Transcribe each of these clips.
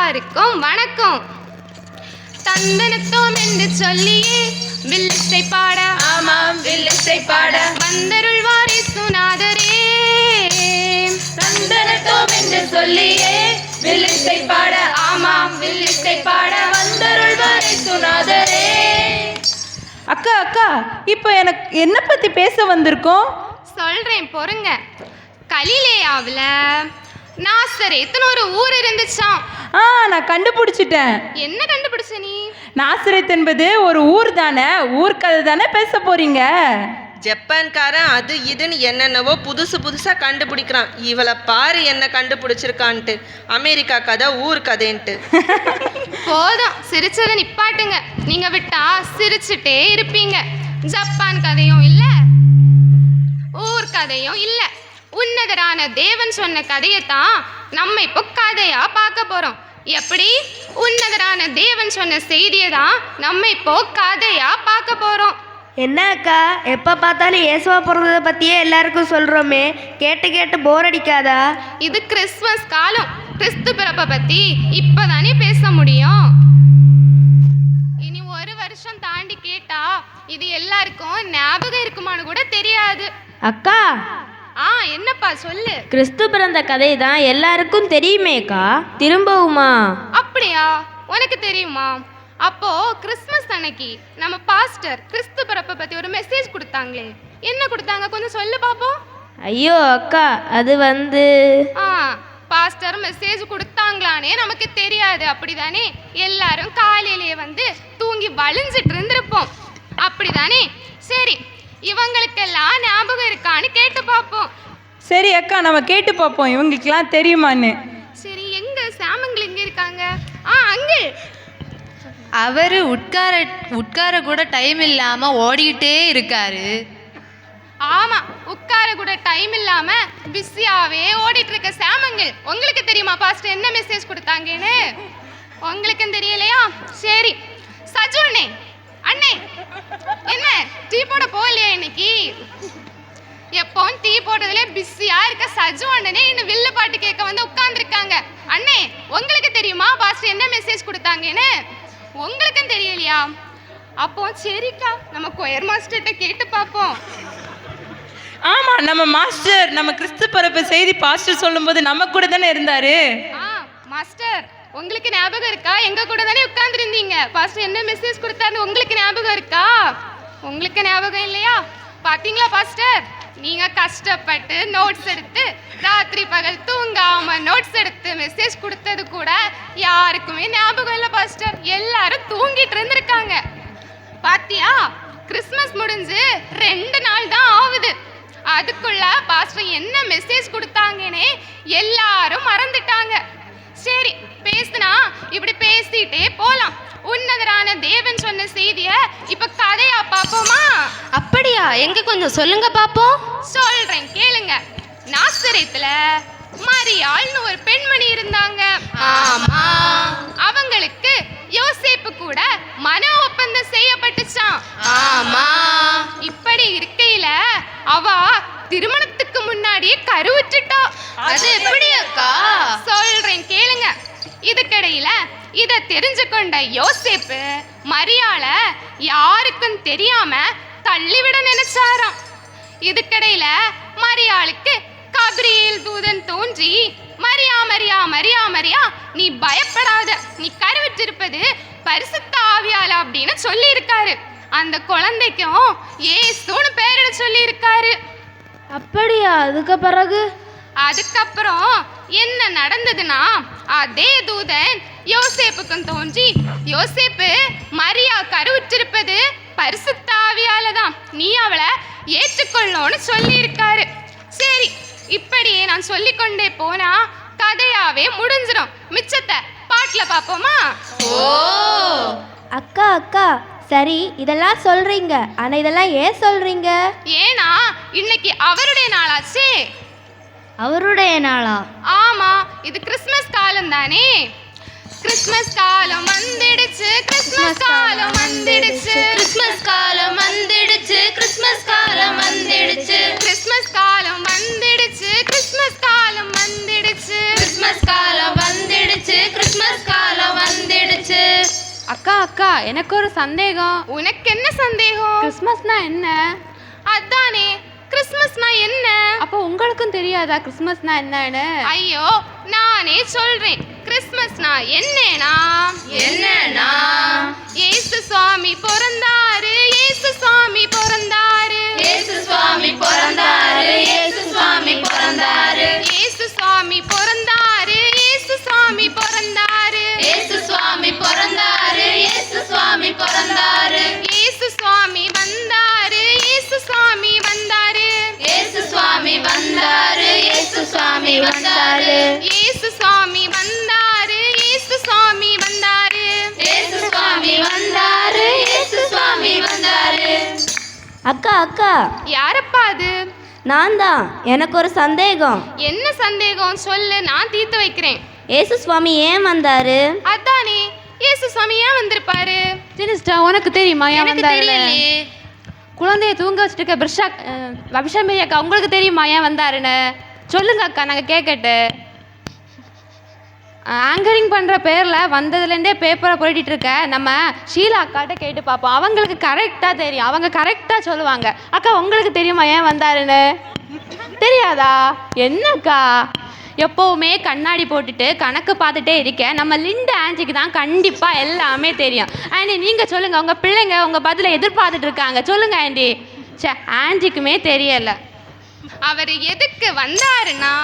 எல்லாருக்கும் வணக்கம். தந்தனத்தோம் என்று சொல்லியே வில்லிசை பாட, ஆமாம் வில்லிசை பாட வந்தருள்வார் இயேசுநாதரே. தந்தனத்தோம் என்று சொல்லியே வில்லிசை பாட, ஆமாம் வில்லிசை பாட வந்தருள்வார் இயேசுநாதரே. அக்கா அக்கா, இப்போ எனக்கு என்ன பற்றி பேச வந்திருக்கோம்? சொல்றேன் பொறுங்க. கலிலேயாவில் நாசரேத்துன்னு ஒரு ஊர் இருந்துச்சாம். நான் கண்டுபிடிச்சிட்டேன். என்ன கண்டுபிடிச்ச நீ? நாசரேத் என்பது ஒரு ஊர் தானே, ஊர்க்கதை தானே பேச போறீங்க. ஜப்பான்காரன் அது இதுன்னு என்னென்னவோ புதுசாக கண்டுபிடிக்கிறான். இவளை பாரு என்ன கண்டுபிடிச்சிருக்கான்ட்டு. அமெரிக்கா கதை ஊர் கதைன்ட்டு. போதும், சிரிச்சதை நிப்பாட்டுங்க. நீங்க விட்டா சிரிச்சுட்டே இருப்பீங்க. ஜப்பான் கதையும் இல்லை, ஊர் கதையும் இல்லை. உன்னதரான தேவன் சொன்ன கதையைத்தான் நம்ம இப்போ கதையா பார்க்க போறோம். எப்படி? உன்னதரான தேவன் சொன்ன செய்தியை தான் நம்ம இப்போ கதையா பார்க்க போறோம். என்ன அக்கா, எப்போ பார்த்தாலும் இயேசுவா பிறந்ததை பற்றியே எல்லாருக்கும் சொல்கிறோமே, கேட்டு கேட்டு போர் அடிக்காதா? இது கிறிஸ்துமஸ் காலம். கிறிஸ்து பிறப்பை பற்றி இப்போதானே பேச முடியும். இனி ஒரு வருஷம் தாண்டி கேட்டா இது எல்லாருக்கும் ஞாபகம் இருக்குமான்னு கூட தெரியாது. அக்கா, என்னப்பா சொல்லு. கிறிஸ்து பிறந்த கதை தான் எல்லாருக்கும் தெரியுமேக்கா, திரும்பவுமா? அப்படியா? உனக்கு தெரியுமா? அப்போ கிறிஸ்மஸ் அன்னைக்கு நம்ம பாஸ்டர் கிறிஸ்து பிறப்பை பத்தி ஒரு மெசேஜ் கொடுத்தாங்களே, என்ன கொடுத்தாங்க கொஞ்சம் சொல்லு பாப்போம். ஐயோ அக்கா, அது பாஸ்டர் மெசேஜ் கொடுத்தாங்களானே நமக்கு தெரியாது, அப்படிதானே? எல்லாரும் காலையிலேயே வந்து தூங்கி வழிஞ்சிட்டு இருந்திருப்போம், அப்படிதானே? சரி, இவங்களுக்கெல்லாம் ஞாபகம் இருக்கான்னு கேட்டு பார்ப்போம். சரி அக்கா, நம்ம கேட்டு பார்ப்போம் இவங்களுக்கெல்லாம் தெரியுமான்னு. சரி, எங்க சாமங்கள் எங்க இருக்காங்க? அங்கே. அவர் உட்கார கூட டைம் இல்லாம ஓடிக்கிட்டே இருக்காரு. ஆமா, உட்கார கூட டைம் இல்லாம பிஸியாவே ஓடிட்டு இருக்க சாமங்கள். உங்களுக்கு தெரியுமா பாஸ்டர் என்ன மெசேஜ் கொடுத்தாங்கன்னு? உங்களுக்கும் தெரியலையா? சரி, சஜு அண்ணே, அண்ணே என்ன டீ போட போகலையா இன்னைக்கு? எப்பவும் டீ போடுறதுல பிஸியா இருக்க சஜு அண்ணனே இன்னும் வில்லு பாட்டு கேட்க வந்து உட்கார்ந்துருக்காங்க. அண்ணே, உங்களுக்கு தெரியுமா பாஸ்டர் என்ன மெசேஜ் கொடுத்தாங்கன்னு? உங்களுக்கும் தெரியலையா? அப்போ சரிக்கா, நம்ம கொயர் மாஸ்டர்கிட்ட கேட்டு பார்ப்போம். ஆமா, நம்ம மாஸ்டர் நம்ம கிறிஸ்து பிறப்பு செய்தி பாஸ்டர் சொல்லும்போது நம்ம கூட தானே இருந்தாரு. மாஸ்டர், உங்களுக்கு ஞாபகம் இருக்கா? எங்க கூட தானே உட்கார்ந்து இருந்தீங்க. பாஸ்டர் என்ன மெசேஜ் கொடுத்தாருன்னு உங்களுக்கு ஞாபகம் இருக்கா? உங்களுக்கு ஞாபகம் இல்லையா? பாத்தீங்களா பாஸ்டர், நீங்க கஷ்டப்பட்டு நோட்ஸ் எடுத்து ராத்திரி பகல் தூங்காம நோட்ஸ் எடுத்து மெசேஜ் கொடுத்தது கூட யாருக்குமே ஞாபகம் இல்லை பாஸ்டர். எல்லாரும் தூங்கிட்டு இருந்திருக்காங்க. பாத்தியா, கிறிஸ்மஸ் முடிஞ்சு 2 நாள் தான் ஆகுது. அதுக்குள்ள பாஸ்டர் என்ன மெசேஜ் கொடுத்தாங்கன்னே எல்லாரும் மறந்துட்டாங்க. சரி, பேசுனா இப்படி பேசிட்டே போலாம். உன்னதரான தேவன் சொன்ன செய்திய இப்ப கதையா பாப்போமா? அப்படியா? எங்க கொஞ்சம் சொல்லுங்க பாப்போம். சொல்றேன் கேளுங்க. நாசரேத்துல மரியாள்னு ஒரு பெண்மணி இருந்தாங்க. ஆமா, அவங்களுக்கு யோசேப்பு கூட மன ஒப்பந்தம் செய்யப்பட்டுச்சாம். ஆமா. இப்படி இருக்கையில அவ திருமணத்துக்கு முன்னாடியே கருவுற்றுட்டா. அது எப்படி அக்கா? சொல்றேன் கேளுங்க. இதுக்கிடையில இத தெரிஞ்சு கொண்ட யோசேப்பு மரியாள யாருக்கும் தெரியாம தள்ளிவிட நினைச்சாராம். இதுக்கிடையில மரியாளுக்கு கபிரியேல் தூதன் தோன்றி, மரியா மரியா மரியா மரியா, நீ பயப்படாத, நீ கருவிட்டிருப்பது பரிசுத்த ஆவியால அப்படின்னு சொல்லி இருக்காரு. அந்த குழந்தைக்கும் இயேசுன்னு பேரிட சொல்லி இருக்காரு. அப்படியா? அதுக்கப்புறம் என்ன நடந்ததுன்னா, அதே தூதன் யோசேப்புக்கும் தோன்றி, யோசேப்பு மரியா கருவுற்றிருப்பது பரிசுத்த ஆவியால தான், நீ அவளை ஏற்றுக்கொள்ளோன்னு சொல்லி இருக்காரு. சரி, இப்படியே நான் சொல்லிக்கொண்டே போனா கதையாவே முடிஞ்சிடும். மிச்சத்தை பாட்டுல பாப்போமா? அக்கா, சரி, இதெல்லாம் சொல்றீங்க, ஆனா இதெல்லாம் ஏன் சொல்றீங்க? ஏன்னா இன்னைக்கு அவருடைய நாளாச்சே. அவருடைய நாளா? ஆமா, இது கிறிஸ்மஸ் காலம் தானே. கிறிஸ்மஸ் காலம் வந்துடுச்சு, கிறிஸ்மஸ் காலம் வந்துடுச்சு, கிறிஸ்மஸ் காலம் வந்துடுச்சு, கிறிஸ்மஸ் காலம் வந்துடுச்சு, கிறிஸ்மஸ் காலம் வந்துடுச்சு, கிறிஸ்மஸ் காலம் வந்துடுச்சு, கிறிஸ்மஸ் காலம் வந்துடுச்சு, கிறிஸ்மஸ் காலம் அக்கா அக்கா எனக்கு ஒரு சந்தேகம். உனக்கு என்ன சந்தேகம்? கிறிஸ்மஸ்னா என்ன? அதானே, கிறிஸ்மஸ்னா என்ன? அப்போ உங்களுக்கும் தெரியாதா கிறிஸ்மஸ்னா என்னன்னு? ஐயோ, நானே சொல்றேன். கிறிஸ்மஸ்னா என்னன்னா இயேசு சுவாமி பிறந்தாரு, இயேசு சுவாமி பிறந்தாரு, இயேசு சுவாமி பிறந்தாரு, இயேசு சுவாமி பிறந்தாரு, இயேசு சுவாமி பிறந்தாரு, இயேசு சுவாமி பிறந்தாரு, இயேசு சுவாமி பிறந்தாரு, இயேசு சுவாமி பிறந்தாரு, இயேசு சுவாமி வந்தாரு, இயேசு சுவாமி வந்தாரு, இயேசு சுவாமி வந்தாரு, இயேசு சுவாமி வந்தாரு, இயேசு சுவாமி வந்தாரு, இயேசு சுவாமி வந்தாரு, இயேசு சுவாமி வந்தாரு, இயேசு சுவாமி வந்தாரு. அக்கா அக்கா, யாரப்பா அது? நான் தான். எனக்கு ஒரு சந்தேகம். என்ன சந்தேகம் சொல்லு, நான் தீர்த்து வைக்கிறேன். ஏசு சுவாமி ஏன் வந்தாரு? அதானே, இயேசு சுவாமி ஏன் வந்திருப்பாரு? சினிஸ்டா உனக்கு தெரியுமா ஏன் எனக்கு வந்தாரு? தெரியலையே. குழந்தைய தூங்க வச்சுட்டு இருக்க பிரிஷா அபிஷாமேரி அக்கா உங்களுக்கு தெரியுமா ஏன் வந்தாருன்னு? சொல்லுங்க அக்கா, நாங்கள் கேட்கட்டு. ஆங்கரிங் பண்ணுற பேரில் வந்ததுலேருந்தே பேப்பரை புரட்டிட்டு இருக்க நம்ம ஷீலா அக்காட்ட கேட்டு பார்ப்போம். அவங்களுக்கு கரெக்டாக தெரியும், அவங்க கரெக்டாக சொல்லுவாங்க. அக்கா உங்களுக்கு தெரியுமா ஏன் வந்தாருன்னு? தெரியாதா? என்னக்கா எப்போவுமே கண்ணாடி போட்டுட்டு கணக்கு பார்த்துட்டே இருக்கேன். நம்ம லிண்டா ஆன்ட்டிக்கு தான் கண்டிப்பாக எல்லாமே தெரியும். ஆண்டி நீங்கள் சொல்லுங்கள், உங்கள் பிள்ளைங்க உங்கள் பதிலை எதிர்பார்த்துட்டு இருக்காங்க. சொல்லுங்கள் ஆண்டி. சே, ஆன்ட்டிக்குமே தெரியலை. அவர் எதுக்கு வந்தாருன்னா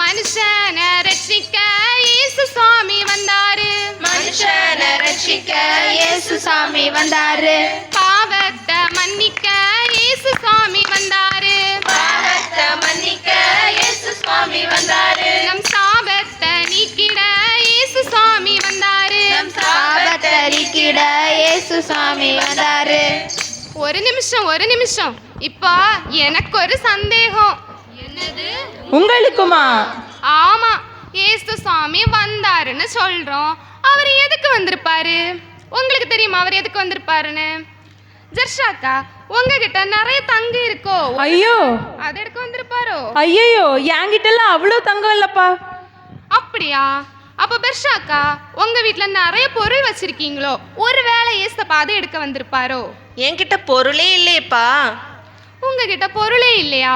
மனுஷனை ரட்சிக்க இயேசு சுவாமி வந்தாரு, மனுஷனை ரட்சிக்க இயேசு சாமி வந்தாரு, பாவத்தை மன்னிக்க இயேசு சுவாமி வந்தாரு, பாவத்தை மன்னிக்க இயேசு சுவாமி வந்தாரு, நம் சாபத்தை நீக்கிட இயேசு சுவாமி வந்தாரு, நம் சாபத்தை நீக்கிட இயேசு சாமி வந்தாரு. ஒரு நிமிஷம். இப்போ எனக்கு ஒரு சந்தேகம். என்னது? உங்களுக்குமா? ஆமா, இயேசு சுவாமி வந்தாருன்னு சொல்றோம். அவர் எதுக்கு வந்திருப்பாரு? உங்களுக்கு தெரியுமா அவர் எதுக்கு வந்திருப்பாருன்னு? ஜர்ஷாக்கா, உங்ககிட்ட நிறைய தங்கம் இருக்கோ? ஐயோ அதை எடுக்க வந்திருப்பாரோ? ஐயோ, என்கிட்டலாம் அவ்வளோ தங்கம் இல்லப்பா. அப்படியா? அப்ப பெர்ஷாக்கா, உங்க வீட்ல நிறைய பொருள் வச்சிருக்கீங்களோ? ஒருவேளை ஏசப்பா அதை எடுக்க வந்திருப்பாரோ? என்கிட்ட பொருளே இல்லையேப்பா. உங்ககிட்ட பொருளே இல்லையா?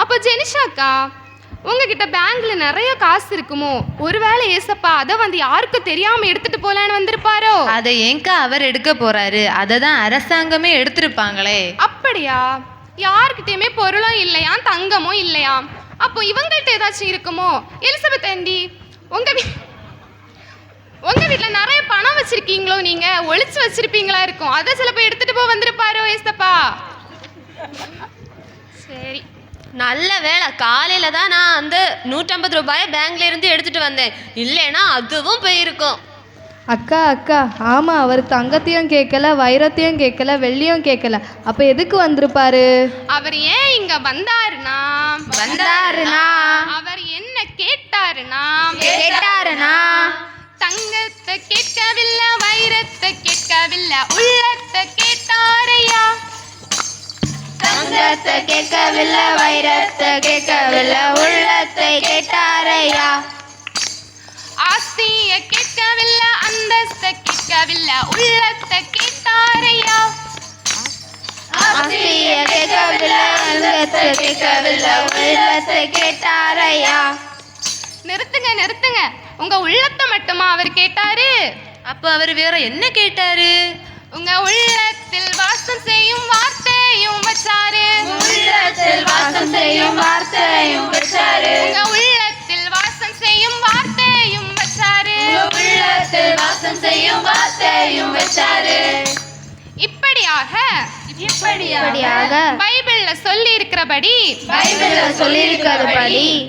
அப்ப ஜெனிஷாக்கா, உங்ககிட்ட பேங்க்ல நிறைய காசு இருக்குமோ? ஒருவேளை ஏசப்பா அதை வந்து யாருக்கும் தெரியாம எடுத்துட்டு போலான்னு வந்திருப்பாரோ? அதை ஏங்க அவர் எடுக்க போறாரு? அதை தான் அரசாங்கமே எடுத்திருப்பாங்களே. அப்படியா? யாருக்கிட்டயுமே பொருளும் இல்லையா, தங்கமும் இல்லையா? அப்போ இவங்கள்ட்ட ஏதாச்சும் இருக்குமோ? எலிசபெத் ஆண்டி, உங்க வீட்ல நிறைய பணம் வச்சிருக்கீங்களோ? நீங்க ஒளிச்சு வச்சிருப்பீங்களா இருக்கும், அதை சிலப்போ எடுத்துட்டு போ வந்திருப்பாரோ ஏசப்பா? சரி, நல்ல வேளை, காலையில தான் நான் அந்த 150 ரூபாயை பேங்க்ல இருந்து எடுத்துட்டு வந்தேன். இல்லைன்னா அதுவும் போயிருக்கும். அக்கா அக்கா, ஆமாம், அவர் தங்கத்தையும் கேட்கல, வைரத்தையும் கேட்கல, வெள்ளியும் கேட்கல. அப்போ எதுக்கு வந்திருப்பாரு? அவர் ஏன் இங்க வந்தாருன்னா அவர் என்ன கேட்டாருன்னா தங்கத்தை கேட்கவில்லை, வைரத்தை கேட்கவில்லை, உள்ளத்தை கேட்டாரையா. தங்கத்தை கேட்கவில்லை, வைரத்தை கேட்கவில்லை, உள்ளத்தை கேட்டாரையா. ஆஸ்திய கேட்கவில்லை, அந்தஸ்தை கேட்கவில்லை, உள்ளத்தை கேட்டாரையா. ஆஸ்திய கேட்கவில்லை, அந்தஸ்தை கேட்கவில்லை, உள்ளத்தை கேட்டாரையா. நிறுத்துங்க, உங்க உள்ளத்தை மட்டுமா அவர் கேட்டாரு? அப்ப அவர் வேற என்ன கேட்டாரு? உங்க உள்ளத்தில் வாசம் செய்யும் வார்த்தையும் வச்சாரு, உள்ளத்தில் வாசம் செய்யும் வார்த்தையும் வச்சாரு, உங்க உள்ளத்தில் வாசம் செய்யும் வார்த்தையும் வச்சாரு, உள்ளத்தில் வாசம் செய்யும் வார்த்தையும் வச்சாரு. இப்படியாக பைபிள்ல சொல்லி இருக்கிறபடி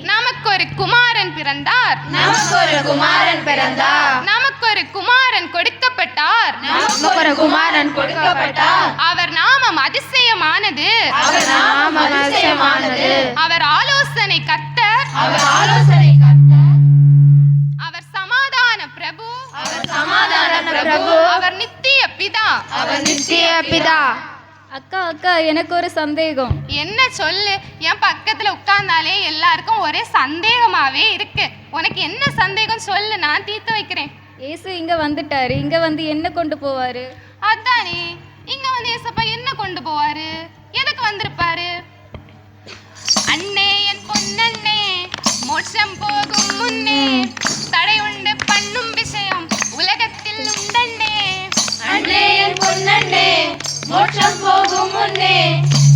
நமக்கு ஒரு குமாரன் பிறந்தார், நமக்கு ஒரு குமாரன் பிறந்தார், நமக்கு ஒரு குமாரன் கொடுக்கப்பட்டார், நமக்கு ஒரு குமாரன் கொடுக்கப்பட்டார். அவர் நாமம் அதிசயமானது, அவர் நாமம் அதிசயமானது, அவர் ஆலோசனை கர்த்தர், அவர் ஆலோசனை கர்த்தர், அவர் சமாதான பிரபு, அவர் சமாதான பிரபு, அவர் நித்திய பிதா, அவர் நித்திய பிதா. அக்கா அக்கா, எனக்கு ஒரு சந்தேகம். என்ன சொல்லு? என் பக்கத்துல உட்கார்ந்தாலே எல்லாருக்கும் ஒரே சந்தேகமாவே இருக்கு. உனக்கு என்ன சந்தேகம் சொல்லு, நான் தீர்த்து வைக்கிறேன். ஏசு இங்கே வந்துட்டாரு, இங்கே வந்து என்ன கொண்டு போவார்? அதானே, இங்க வந்து ஏசப்பா என்ன கொண்டு போவாரு? எதுக்கு வந்திருப்பாரு? அண்ணே என் பொன்னண்ணே, மோட்சம் போகும் முன்னே தடை உண்டு பண்ணும் விஷயம் உலகத்தில் உண்டண்ணே. அண்ணே என் பொன்னண்ணே, மோட்சம் போகும் முன்னே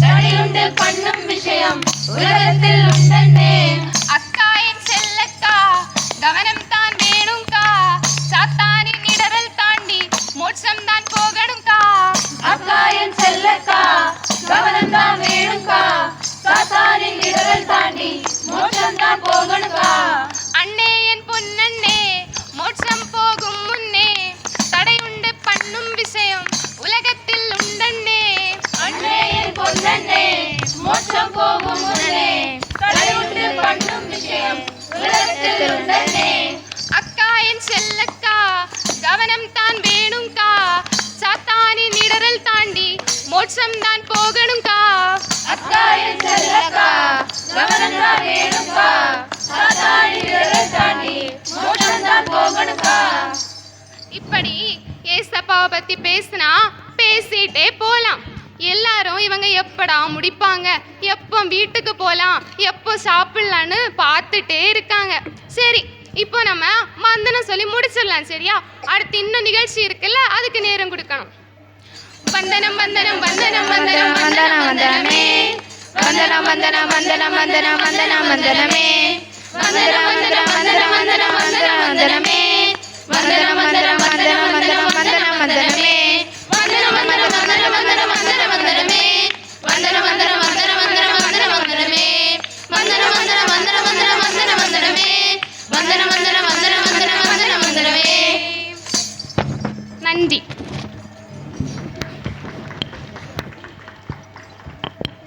தடை உண்டு பண்ணும் விஷயம் உலகத்தில் உண்டண்ணே. அக்கா என் செல்லக்கா, கவனம் தான் வேணும்க்கா, சாத்தானின் இடரல் தாண்டி மோட்சம் தான் போகணும்க்கா. அக்கா என் செல்லக்கா, கவனம் தான் வேணும்க்கா, சாத்தானின் இடரல் தாண்டி மோட்சம் தான் போகணும்க்கா. அண்ணே என் பொன்னண்ணே, மோட்சம் போகும் முன்னே தடை உண்டு பண்ணும் விஷயம் உலகத்தில் உண்டண்ணே. அண்ணே என் பொன்னண்ணே, மோட்சம் போகும் முன்னே தடை உண்டு பண்ணும் விஷயம் உலகத்தில் உண்டண்ணே. அக்கா என் செல்லக்கா, கவனம் தான் வேணும்க்கா, சாத்தானின் இடரல் தாண்டி மோட்சம் தான் போகணும்க்கா. அக்கா என் செல்லக்கா, கவனம் தான் வேணும்க்கா, சாத்தானின் இடரல் தாண்டி மோட்சம் தான் போகணும்க்கா. இப்படி ஏசப்பாவை பத்தி பேசினா பேசிட்டே போலாம். எல்லாரும் இவங்க எப்படா முடிப்பாங்க, எப்போ வீட்டுக்கு போகலாம், எப்போ சாப்பிடலான்னு பார்த்துட்டே இருக்காங்க. சரி, இப்போ நம்ம வந்தனம் சொல்லி முடிச்சிடலாம். சரியா? அடுத்து இன்னும் நிகழ்ச்சி இருக்குல்ல, அதுக்கு நேரம் கொடுக்கணும். வந்தனம் வந்தனம் வந்தனம் வந்தனம் வந்தனம் வந்தனமே, வந்தனம் வந்தனம் வந்தனம் வந்தனம் வந்தனம் வந்தனமே, வந்தனம் வந்தனம் வந்தனம் வந்தனம் வந்தனம் வந்தனமே, வந்தனம் வந்தனம் வந்தனம் வந்தனம் வந்தனம் வந்தனமே, வந்தனம் வந்தனம் வந்தனம் வந்தனம் வந்தனம் வந்தனமே, வந்தனம் வந்தனம் வந்தனம் வந்தனம் வந்தனம் வந்தனமே, வந்தனம் வந்தனம் வந்தனம் வந்தனம் வந்தனம் வந்தனமே, வந்தனம் வந்தனம் வந்தனம் வந்தனம் வந்தனம் வந்தனமே. நன்றி.